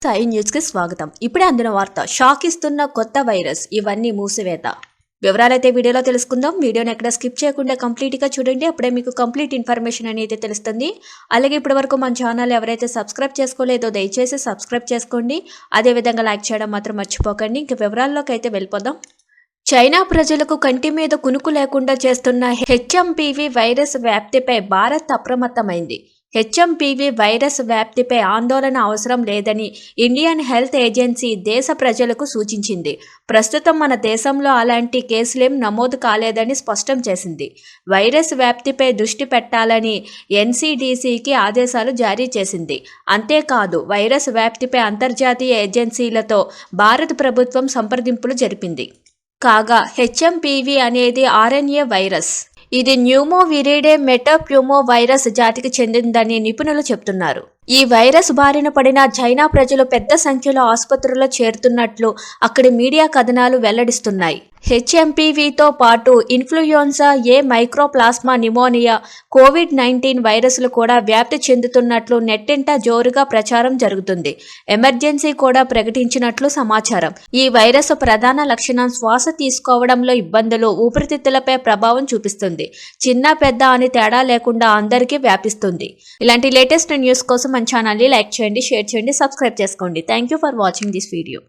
Sai news కి స్వాగతం. ఇప్పుడే అందిన వార్త. షాక్ ఇస్తున్న కొత్త వైరస్, ఇవన్నీ మూసివేత. వివరాలైతే వీడియోలో తెలుసుకుందాం. వీడియోని ఎక్కడ స్కిప్ చేయకుండా కంప్లీట్ గా చూడండి. అప్పుడే మీకు కంప్లీట్ ఇన్ఫర్మేషన్ అనేది తెలుస్తుంది. అలాగే ఇప్పటి వరకు మన ఛానల్ ఎవరైతే సబ్స్క్రైబ్ చేసుకోలేదో దయచేసి సబ్స్క్రైబ్ చేసుకోండి. అదే విధంగా లైక్ చేయడం మాత్రం మర్చిపోకండి. ఇంక వివరాల్లోకి అయితే వెళ్ళిపోదాం. చైనా ప్రజలకు కంటి మీద కునుకు లేకుండా చేస్తున్న హెచ్ఎంపీవీ వైరస్ వ్యాప్తిపై భారత్ అప్రమత్తమైంది. హెచ్ఎంపీవీ వైరస్ వ్యాప్తిపై ఆందోళన అవసరం లేదని ఇండియన్ హెల్త్ ఏజెన్సీ దేశ ప్రజలకు సూచించింది. ప్రస్తుతం మన దేశంలో అలాంటి కేసులేం నమోదు కాలేదని స్పష్టం చేసింది. వైరస్ వ్యాప్తిపై దృష్టి పెట్టాలని ఎన్సీడీసీకి ఆదేశాలు జారీ చేసింది. అంతేకాదు, వైరస్ వ్యాప్తిపై అంతర్జాతీయ ఏజెన్సీలతో భారత ప్రభుత్వం సంప్రదింపులు జరిపింది. కాగా హెచ్ఎంపీవీ అనేది ఆర్ఎన్ఏ వైరస్. ఇది న్యూమోవిరిడే మెటాప్యూమో వైరస్ జాతికి చెందిందని నిపుణులు చెబుతున్నారు. ఈ వైరస్ బారిన పడిన చైనా ప్రజలు పెద్ద సంఖ్యలో ఆసుపత్రుల్లో చేరుతున్నట్లు అక్కడి మీడియా కథనాలు వెల్లడిస్తున్నాయి. హెచ్ఎంపీవీతో పాటు ఇన్ఫ్లుయెన్జా ఏ, మైక్రోప్లాస్మా నిమోనియా, కోవిడ్-19 వైరస్లు కూడా వ్యాప్తి చెందుతున్నట్లు నెట్టింట జోరుగా ప్రచారం జరుగుతుంది. ఎమర్జెన్సీ కూడా ప్రకటించినట్లు సమాచారం. ఈ వైరస్ ప్రధాన లక్షణం శ్వాస తీసుకోవడంలో ఇబ్బందులు, ఊపిరితిత్తులపై ప్రభావం చూపిస్తుంది. చిన్న పెద్ద అని తేడా లేకుండా అందరికీ వ్యాపిస్తుంది. ఇలాంటి లేటెస్ట్ న్యూస్ కోసం మన ఛానల్ని లైక్ చేయండి, షేర్ చేయండి, సబ్స్క్రైబ్ చేసుకోండి. Thank you for watching this video.